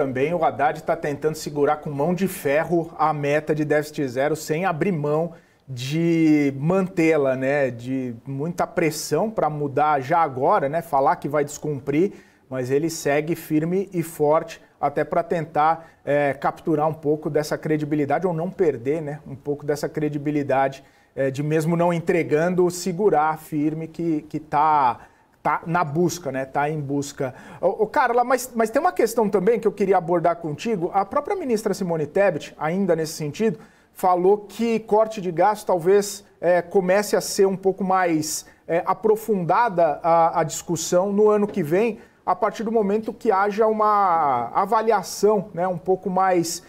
também, o Haddad está tentando segurar com mão de ferro a meta de déficit zero sem abrir mão de mantê-la, né? De muita pressão para mudar já agora, né? Falar que vai descumprir, mas ele segue firme e forte até para tentar capturar um pouco dessa credibilidade ou não perder, né? Um pouco dessa credibilidade de mesmo não entregando, segurar firme que está na busca, né? Tá em busca. Carla, mas tem uma questão também que eu queria abordar contigo. A própria ministra Simone Tebet, ainda nesse sentido, falou que corte de gastos talvez comece a ser um pouco mais aprofundada a discussão no ano que vem, a partir do momento que haja uma avaliação, né, um pouco mais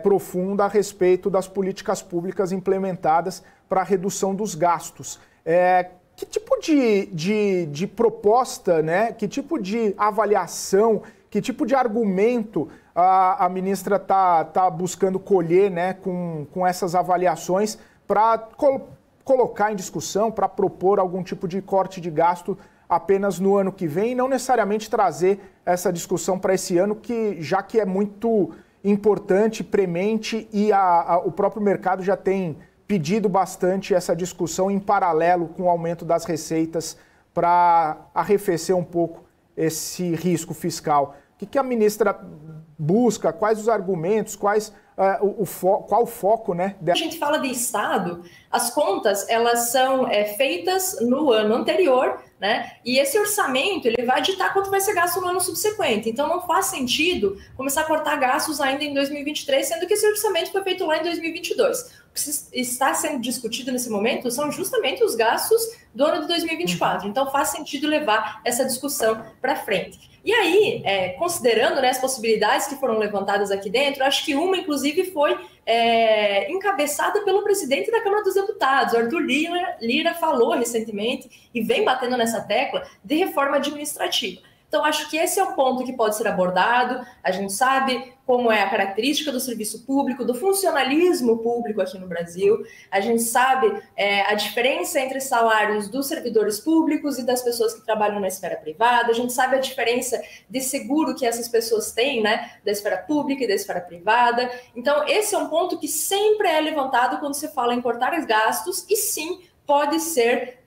profunda a respeito das políticas públicas implementadas para a redução dos gastos. Que tipo de proposta, né? Que tipo de avaliação, que tipo de argumento a ministra está buscando colher, né, com essas avaliações para colocar em discussão, para propor algum tipo de corte de gasto apenas no ano que vem e não necessariamente trazer essa discussão para esse ano, já que é muito importante, premente e o próprio mercado já tem pedido bastante essa discussão em paralelo com o aumento das receitas para arrefecer um pouco esse risco fiscal. O que a ministra busca? Quais os argumentos? Qual o foco, né? A gente fala de Estado, as contas elas são feitas no ano anterior, né? E esse orçamento ele vai ditar quanto vai ser gasto no ano subsequente. Então não faz sentido começar a cortar gastos ainda em 2023, sendo que esse orçamento foi feito lá em 2022. O que está sendo discutido nesse momento são justamente os gastos do ano de 2024. Então faz sentido levar essa discussão para frente. E aí, considerando, né, as possibilidades que foram levantadas aqui dentro, acho que uma, inclusive, foi encabeçada pelo presidente da Câmara dos Deputados, Arthur Lira falou recentemente e vem batendo nessa tecla de reforma administrativa. Então, acho que esse é um ponto que pode ser abordado. A gente sabe como é a característica do serviço público, do funcionalismo público aqui no Brasil. A gente sabe a diferença entre salários dos servidores públicos e das pessoas que trabalham na esfera privada. A gente sabe a diferença de seguro que essas pessoas têm, né, da esfera pública e da esfera privada. Então, esse é um ponto que sempre é levantado quando se fala em cortar os gastos e sim, pode ser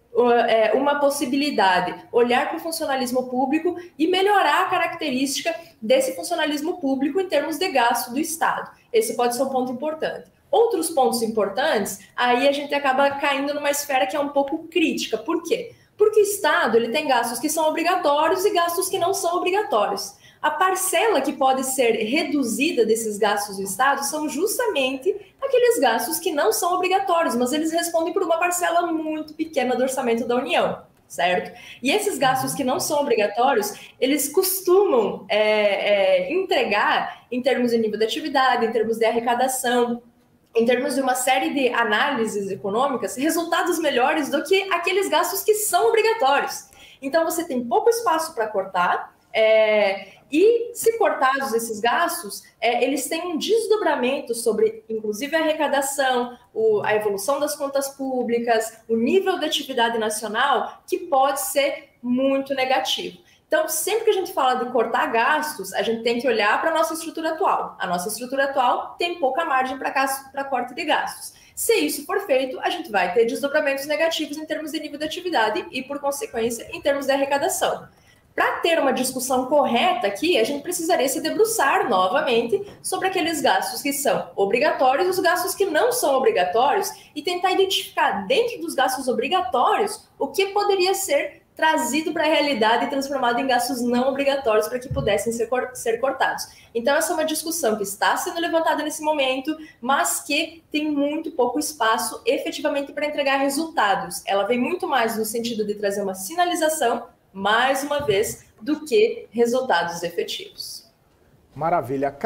uma possibilidade, olhar para o funcionalismo público e melhorar a característica desse funcionalismo público em termos de gasto do Estado. Esse pode ser um ponto importante. Outros pontos importantes, aí a gente acaba caindo numa esfera que é um pouco crítica. Por quê? Porque o Estado ele tem gastos que são obrigatórios e gastos que não são obrigatórios. A parcela que pode ser reduzida desses gastos do Estado são justamente aqueles gastos que não são obrigatórios, mas eles respondem por uma parcela muito pequena do orçamento da União, certo? E esses gastos que não são obrigatórios, eles costumam entregar, em termos de nível de atividade, em termos de arrecadação, em termos de uma série de análises econômicas, resultados melhores do que aqueles gastos que são obrigatórios. Então, você tem pouco espaço para cortar, e se cortados esses gastos, eles têm um desdobramento sobre, inclusive, a arrecadação, a evolução das contas públicas, o nível de atividade nacional, que pode ser muito negativo. Então, sempre que a gente fala de cortar gastos, a gente tem que olhar para a nossa estrutura atual. A nossa estrutura atual tem pouca margem para corte de gastos. Se isso for feito, a gente vai ter desdobramentos negativos em termos de nível de atividade e, por consequência, em termos de arrecadação. Para ter uma discussão correta aqui, a gente precisaria se debruçar novamente sobre aqueles gastos que são obrigatórios e os gastos que não são obrigatórios e tentar identificar dentro dos gastos obrigatórios o que poderia ser trazido para a realidade e transformado em gastos não obrigatórios para que pudessem ser cortados. Então, essa é uma discussão que está sendo levantada nesse momento, mas que tem muito pouco espaço efetivamente para entregar resultados. Ela vem muito mais no sentido de trazer uma sinalização, mais uma vez, do que resultados efetivos. Maravilha.